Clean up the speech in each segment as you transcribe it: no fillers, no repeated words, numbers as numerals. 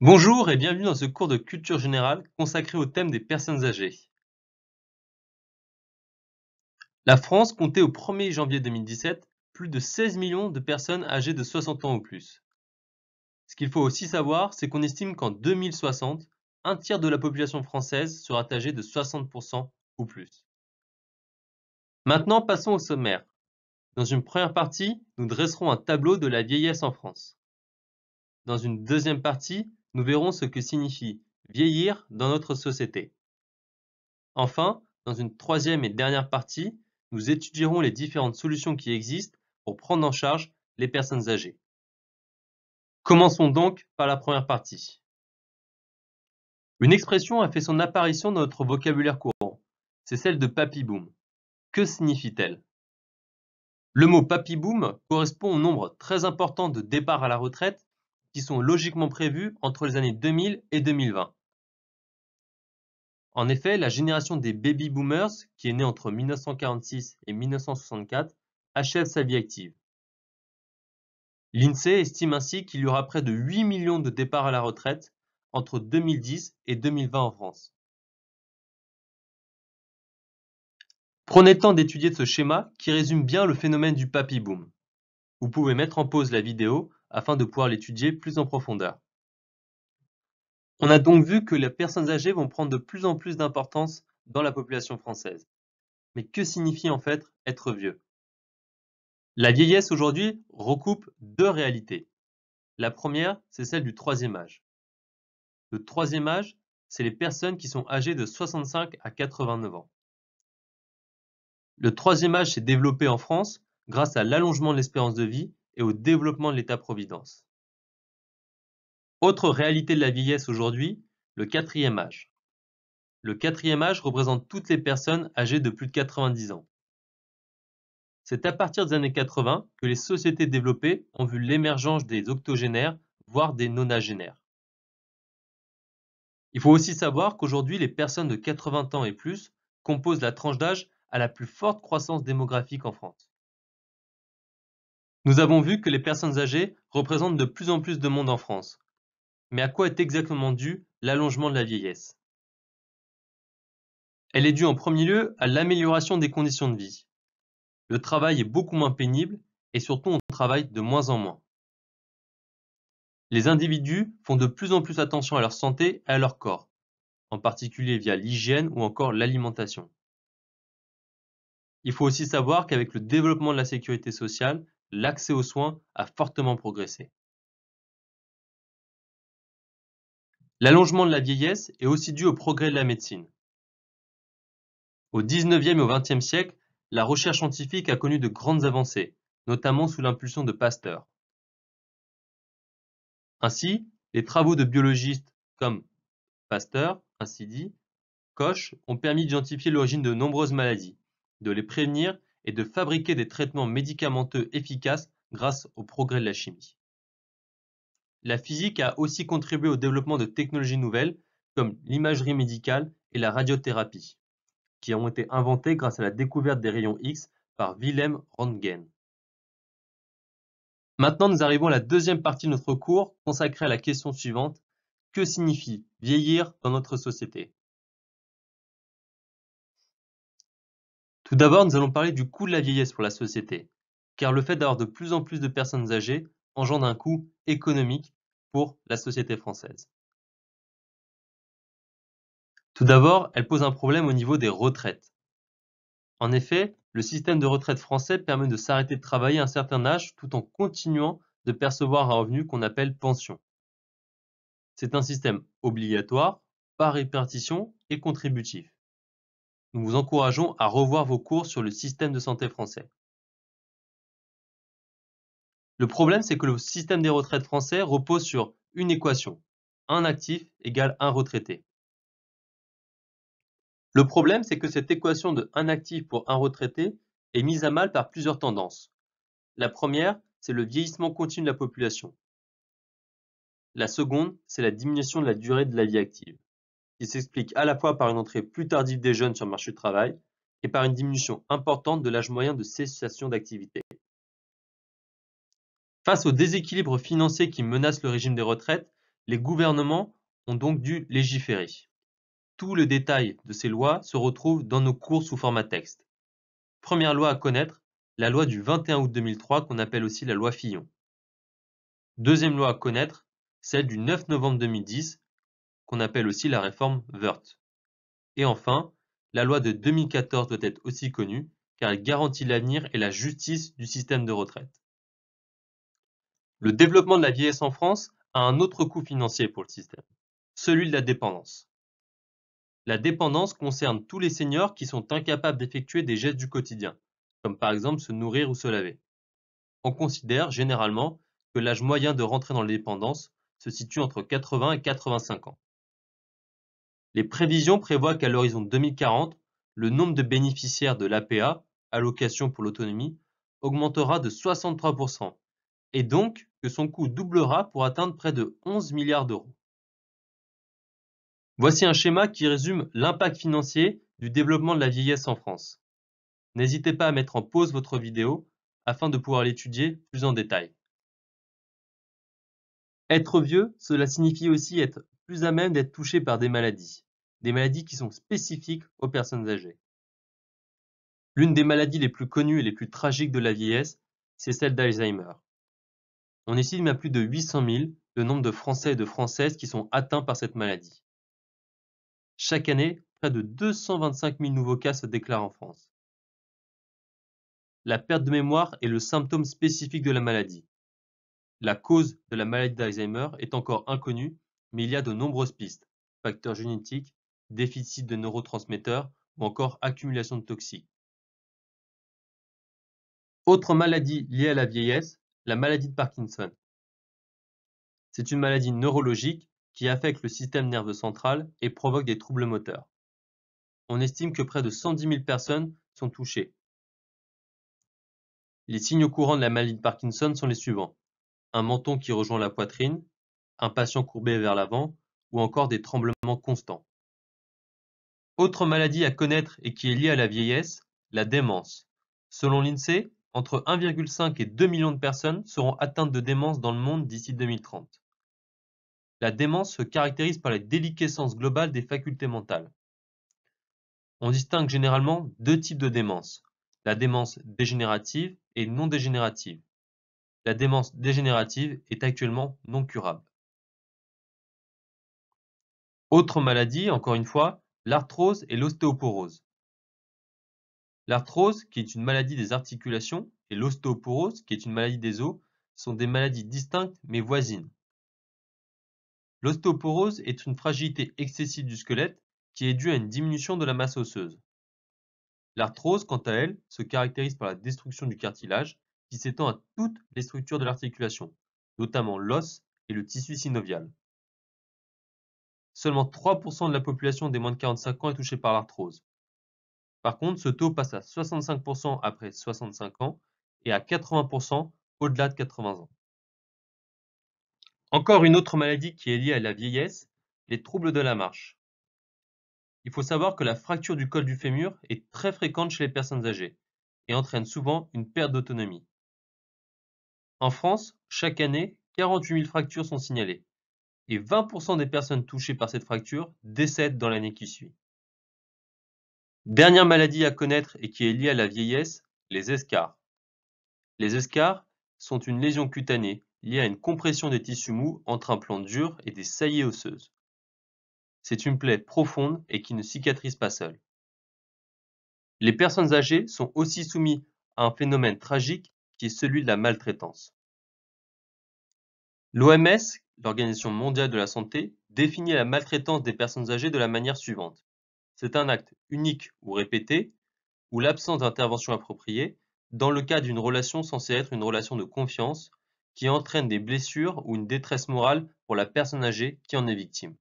Bonjour et bienvenue dans ce cours de culture générale consacré au thème des personnes âgées. La France comptait au 1er janvier 2017 plus de 16 millions de personnes âgées de 60 ans ou plus. Ce qu'il faut aussi savoir, c'est qu'on estime qu'en 2060, un tiers de la population française sera âgée de 60% ou plus. Maintenant, passons au sommaire. Dans une première partie, nous dresserons un tableau de la vieillesse en France. Dans une deuxième partie, nous verrons ce que signifie vieillir dans notre société. Enfin, dans une troisième et dernière partie, nous étudierons les différentes solutions qui existent pour prendre en charge les personnes âgées. Commençons donc par la première partie. Une expression a fait son apparition dans notre vocabulaire courant. C'est celle de papy-boom. Que signifie-t-elle? Le mot papy-boom correspond au nombre très important de départs à la retraite qui sont logiquement prévus entre les années 2000 et 2020. En effet, la génération des baby-boomers, qui est née entre 1946 et 1964, achève sa vie active. L'INSEE estime ainsi qu'il y aura près de 8 millions de départs à la retraite entre 2010 et 2020 en France. Prenez le temps d'étudier ce schéma qui résume bien le phénomène du papy-boom. Vous pouvez mettre en pause la vidéo afin de pouvoir l'étudier plus en profondeur. On a donc vu que les personnes âgées vont prendre de plus en plus d'importance dans la population française. Mais que signifie en fait être vieux? La vieillesse aujourd'hui recoupe deux réalités. La première, c'est celle du troisième âge. Le troisième âge, c'est les personnes qui sont âgées de 65 à 89 ans. Le troisième âge s'est développé en France grâce à l'allongement de l'espérance de vie et au développement de l'État-providence. Autre réalité de la vieillesse aujourd'hui, le quatrième âge. Le quatrième âge représente toutes les personnes âgées de plus de 90 ans. C'est à partir des années 80 que les sociétés développées ont vu l'émergence des octogénaires, voire des nonagénaires. Il faut aussi savoir qu'aujourd'hui, les personnes de 80 ans et plus composent la tranche d'âge à la plus forte croissance démographique en France. Nous avons vu que les personnes âgées représentent de plus en plus de monde en France. Mais à quoi est exactement dû l'allongement de la vieillesse? Elle est due en premier lieu à l'amélioration des conditions de vie. Le travail est beaucoup moins pénible et surtout on travaille de moins en moins. Les individus font de plus en plus attention à leur santé et à leur corps, en particulier via l'hygiène ou encore l'alimentation. Il faut aussi savoir qu'avec le développement de la sécurité sociale, l'accès aux soins a fortement progressé. L'allongement de la vieillesse est aussi dû au progrès de la médecine. Au XIXe et au XXe siècle, la recherche scientifique a connu de grandes avancées, notamment sous l'impulsion de Pasteur. Ainsi, les travaux de biologistes comme Pasteur, ainsi dit, Koch, ont permis d'identifier l'origine de nombreuses maladies, de les prévenir et de fabriquer des traitements médicamenteux efficaces grâce au progrès de la chimie. La physique a aussi contribué au développement de technologies nouvelles comme l'imagerie médicale et la radiothérapie, qui ont été inventées grâce à la découverte des rayons X par Wilhelm Röntgen. Maintenant, nous arrivons à la deuxième partie de notre cours consacrée à la question suivante: que signifie vieillir dans notre société? Tout d'abord, nous allons parler du coût de la vieillesse pour la société, car le fait d'avoir de plus en plus de personnes âgées engendre un coût économique pour la société française. Tout d'abord, elle pose un problème au niveau des retraites. En effet, le système de retraite français permet de s'arrêter de travailler à un certain âge tout en continuant de percevoir un revenu qu'on appelle pension. C'est un système obligatoire, par répartition et contributif. Nous vous encourageons à revoir vos cours sur le système de santé français. Le problème, c'est que le système des retraites français repose sur une équation: un actif égale un retraité. Le problème, c'est que cette équation de un actif pour un retraité est mise à mal par plusieurs tendances. La première, c'est le vieillissement continu de la population. La seconde, c'est la diminution de la durée de la vie active, qui s'explique à la fois par une entrée plus tardive des jeunes sur le marché du travail et par une diminution importante de l'âge moyen de cessation d'activité. Face au déséquilibre financier qui menace le régime des retraites, Les gouvernements ont donc dû légiférer. Tout le détail de ces lois se retrouve dans nos cours sous format texte. Première loi à connaître, la loi du 21 août 2003 qu'on appelle aussi la loi Fillon. Deuxième loi à connaître, celle du 9 novembre 2010 qu'on appelle aussi la réforme Woerth. Et enfin, la loi de 2014 doit être aussi connue car elle garantit l'avenir et la justice du système de retraite. Le développement de la vieillesse en France a un autre coût financier pour le système, celui de la dépendance. La dépendance concerne tous les seniors qui sont incapables d'effectuer des gestes du quotidien, comme par exemple se nourrir ou se laver. On considère généralement que l'âge moyen de rentrer dans la dépendance se situe entre 80 et 85 ans. Les prévisions prévoient qu'à l'horizon 2040, le nombre de bénéficiaires de l'APA, allocation pour l'autonomie, augmentera de 63%, et donc que son coût doublera pour atteindre près de 11 milliards d'euros. Voici un schéma qui résume l'impact financier du développement de la vieillesse en France. N'hésitez pas à mettre en pause votre vidéo afin de pouvoir l'étudier plus en détail. Être vieux, cela signifie aussi être plus à même d'être touché par des maladies qui sont spécifiques aux personnes âgées. L'une des maladies les plus connues et les plus tragiques de la vieillesse, c'est celle d'Alzheimer. On estime à plus de 800 000 le nombre de Français et de Françaises qui sont atteints par cette maladie. Chaque année, près de 225 000 nouveaux cas se déclarent en France. La perte de mémoire est le symptôme spécifique de la maladie. La cause de la maladie d'Alzheimer est encore inconnue, mais il y a de nombreuses pistes: facteurs génétiques, déficit de neurotransmetteurs ou encore accumulation de toxiques. Autre maladie liée à la vieillesse, la maladie de Parkinson. C'est une maladie neurologique qui affecte le système nerveux central et provoque des troubles moteurs. On estime que près de 110 000 personnes sont touchées. Les signes courants de la maladie de Parkinson sont les suivants: un menton qui rejoint la poitrine, un patient courbé vers l'avant ou encore des tremblements constants. Autre maladie à connaître et qui est liée à la vieillesse, la démence. Selon l'INSEE, entre 1,5 et 2 millions de personnes seront atteintes de démence dans le monde d'ici 2030. La démence se caractérise par la déliquescence globale des facultés mentales. On distingue généralement deux types de démence: la démence dégénérative et non dégénérative. La démence dégénérative est actuellement non curable. Autre maladie, encore une fois, l'arthrose et l'ostéoporose. L'arthrose, qui est une maladie des articulations, et l'ostéoporose, qui est une maladie des os, sont des maladies distinctes mais voisines. L'ostéoporose est une fragilité excessive du squelette qui est due à une diminution de la masse osseuse. L'arthrose, quant à elle, se caractérise par la destruction du cartilage qui s'étend à toutes les structures de l'articulation, notamment l'os et le tissu synovial. Seulement 3% de la population des moins de 45 ans est touchée par l'arthrose. Par contre, ce taux passe à 65% après 65 ans et à 80% au-delà de 80 ans. Encore une autre maladie qui est liée à la vieillesse, les troubles de la marche. Il faut savoir que la fracture du col du fémur est très fréquente chez les personnes âgées et entraîne souvent une perte d'autonomie. En France, chaque année, 48 000 fractures sont signalées et 20% des personnes touchées par cette fracture décèdent dans l'année qui suit. Dernière maladie à connaître et qui est liée à la vieillesse, les escarres. Les escarres sont une lésion cutanée liée à une compression des tissus mous entre un plan dur et des saillies osseuses. C'est une plaie profonde et qui ne cicatrise pas seule. Les personnes âgées sont aussi soumises à un phénomène tragique qui est celui de la maltraitance. L'OMS, l'Organisation mondiale de la santé, définit la maltraitance des personnes âgées de la manière suivante. C'est un acte unique ou répété, ou l'absence d'intervention appropriée, dans le cas d'une relation censée être une relation de confiance, qui entraîne des blessures ou une détresse morale pour la personne âgée qui en est victime.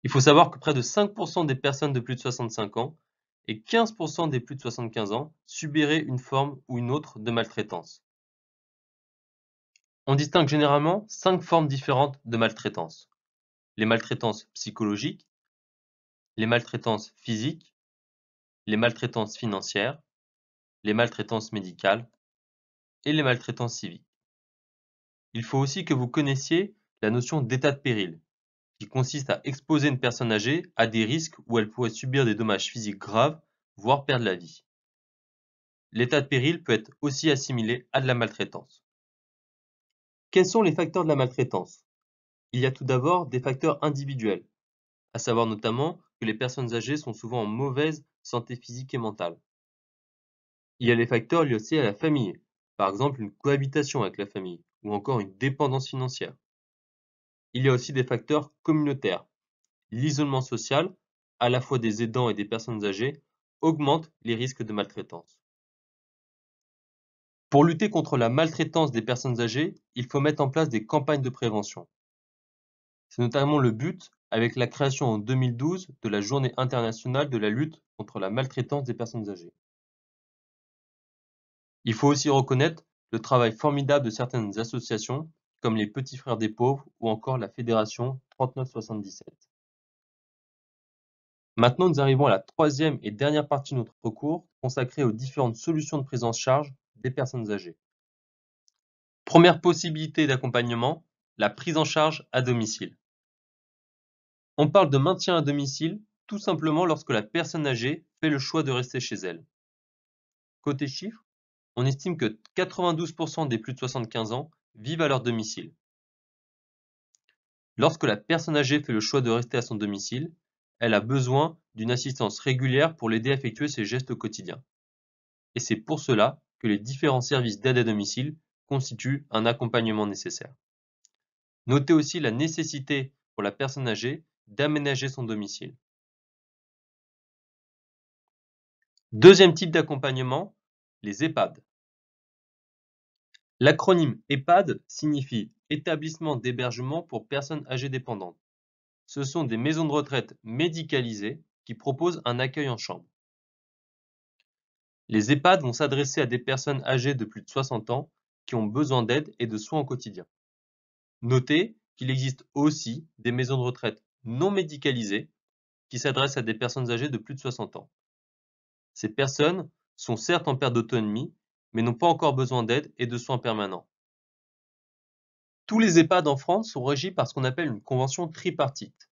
Il faut savoir que près de 5% des personnes de plus de 65 ans et 15% des plus de 75 ans subiraient une forme ou une autre de maltraitance. On distingue généralement 5 formes différentes de maltraitance: les maltraitances psychologiques, les maltraitances physiques, les maltraitances financières, les maltraitances médicales et les maltraitances civiques. Il faut aussi que vous connaissiez la notion d'état de péril, qui consiste à exposer une personne âgée à des risques où elle pourrait subir des dommages physiques graves, voire perdre la vie. L'état de péril peut être aussi assimilé à de la maltraitance. Quels sont les facteurs de la maltraitance? Il y a tout d'abord des facteurs individuels, à savoir notamment que les personnes âgées sont souvent en mauvaise santé physique et mentale. Il y a les facteurs liés aussi à la famille, par exemple une cohabitation avec la famille, ou encore une dépendance financière. Il y a aussi des facteurs communautaires. L'isolement social, à la fois des aidants et des personnes âgées, augmente les risques de maltraitance. Pour lutter contre la maltraitance des personnes âgées, il faut mettre en place des campagnes de prévention. C'est notamment le but avec la création en 2012 de la Journée internationale de la lutte contre la maltraitance des personnes âgées. Il faut aussi reconnaître le travail formidable de certaines associations, comme les Petits Frères des Pauvres ou encore la Fédération 3977. Maintenant, nous arrivons à la troisième et dernière partie de notre cours, consacrée aux différentes solutions de prise en charge des personnes âgées. Première possibilité d'accompagnement, la prise en charge à domicile. On parle de maintien à domicile tout simplement lorsque la personne âgée fait le choix de rester chez elle. Côté chiffres, on estime que 92% des plus de 75 ans vivent à leur domicile. Lorsque la personne âgée fait le choix de rester à son domicile, elle a besoin d'une assistance régulière pour l'aider à effectuer ses gestes quotidiens. Et c'est pour cela que les différents services d'aide à domicile constituent un accompagnement nécessaire. Notez aussi la nécessité pour la personne âgée d'aménager son domicile. Deuxième type d'accompagnement, les EHPAD. L'acronyme EHPAD signifie Établissement d'hébergement pour personnes âgées dépendantes. Ce sont des maisons de retraite médicalisées qui proposent un accueil en chambre. Les EHPAD vont s'adresser à des personnes âgées de plus de 60 ans qui ont besoin d'aide et de soins au quotidien. Notez qu'il existe aussi des maisons de retraite non médicalisées qui s'adressent à des personnes âgées de plus de 60 ans. Ces personnes sont certes en perte d'autonomie, mais n'ont pas encore besoin d'aide et de soins permanents. Tous les EHPAD en France sont régis par ce qu'on appelle une convention tripartite.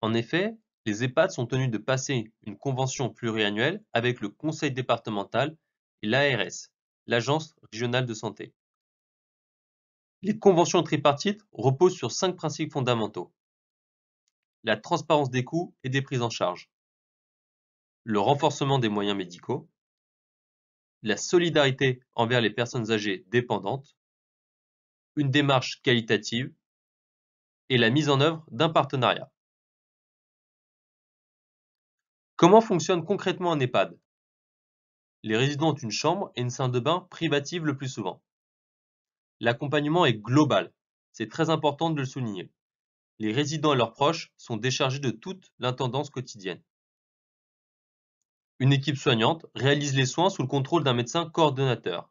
En effet, les EHPAD sont tenus de passer une convention pluriannuelle avec le conseil départemental et l'ARS, l'Agence régionale de santé. Les conventions tripartites reposent sur 5 principes fondamentaux. La transparence des coûts et des prises en charge, le renforcement des moyens médicaux, la solidarité envers les personnes âgées dépendantes, une démarche qualitative et la mise en œuvre d'un partenariat. Comment fonctionne concrètement un EHPAD? Les résidents ont une chambre et une salle de bain privative le plus souvent. L'accompagnement est global, c'est très important de le souligner. Les résidents et leurs proches sont déchargés de toute l'intendance quotidienne. Une équipe soignante réalise les soins sous le contrôle d'un médecin coordonnateur.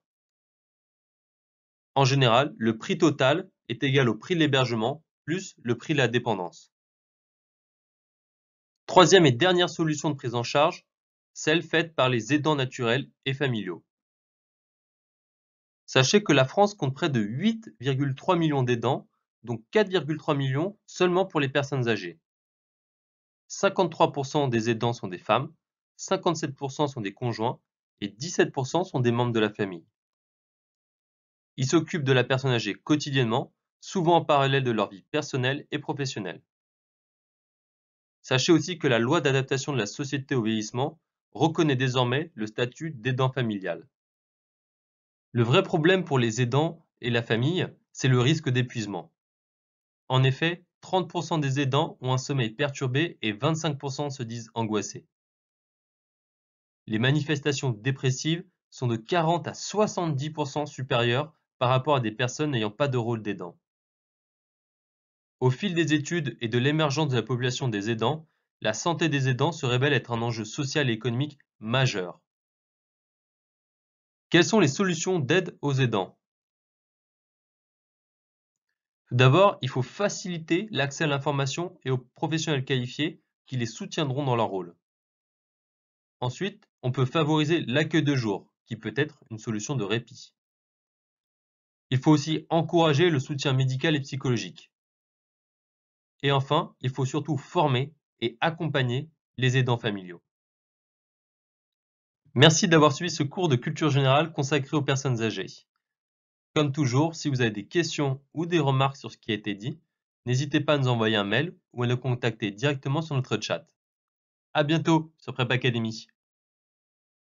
En général, le prix total est égal au prix de l'hébergement plus le prix de la dépendance. Troisième et dernière solution de prise en charge, celle faite par les aidants naturels et familiaux. Sachez que la France compte près de 8,3 millions d'aidants, dont 4,3 millions seulement pour les personnes âgées. 53% des aidants sont des femmes, 57% sont des conjoints et 17% sont des membres de la famille. Ils s'occupent de la personne âgée quotidiennement, souvent en parallèle de leur vie personnelle et professionnelle. Sachez aussi que la loi d'adaptation de la société au vieillissement reconnaît désormais le statut d'aidant familial. Le vrai problème pour les aidants et la famille, c'est le risque d'épuisement. En effet, 30% des aidants ont un sommeil perturbé et 25% se disent angoissés. Les manifestations dépressives sont de 40 à 70% supérieures par rapport à des personnes n'ayant pas de rôle d'aidant. Au fil des études et de l'émergence de la population des aidants, la santé des aidants se révèle être un enjeu social et économique majeur. Quelles sont les solutions d'aide aux aidants? Tout d'abord, il faut faciliter l'accès à l'information et aux professionnels qualifiés qui les soutiendront dans leur rôle. Ensuite, on peut favoriser l'accueil de jour, qui peut être une solution de répit. Il faut aussi encourager le soutien médical et psychologique. Et enfin, il faut surtout former et accompagner les aidants familiaux. Merci d'avoir suivi ce cours de culture générale consacré aux personnes âgées. Comme toujours, si vous avez des questions ou des remarques sur ce qui a été dit, n'hésitez pas à nous envoyer un mail ou à nous contacter directement sur notre chat. À bientôt sur Prep Academy.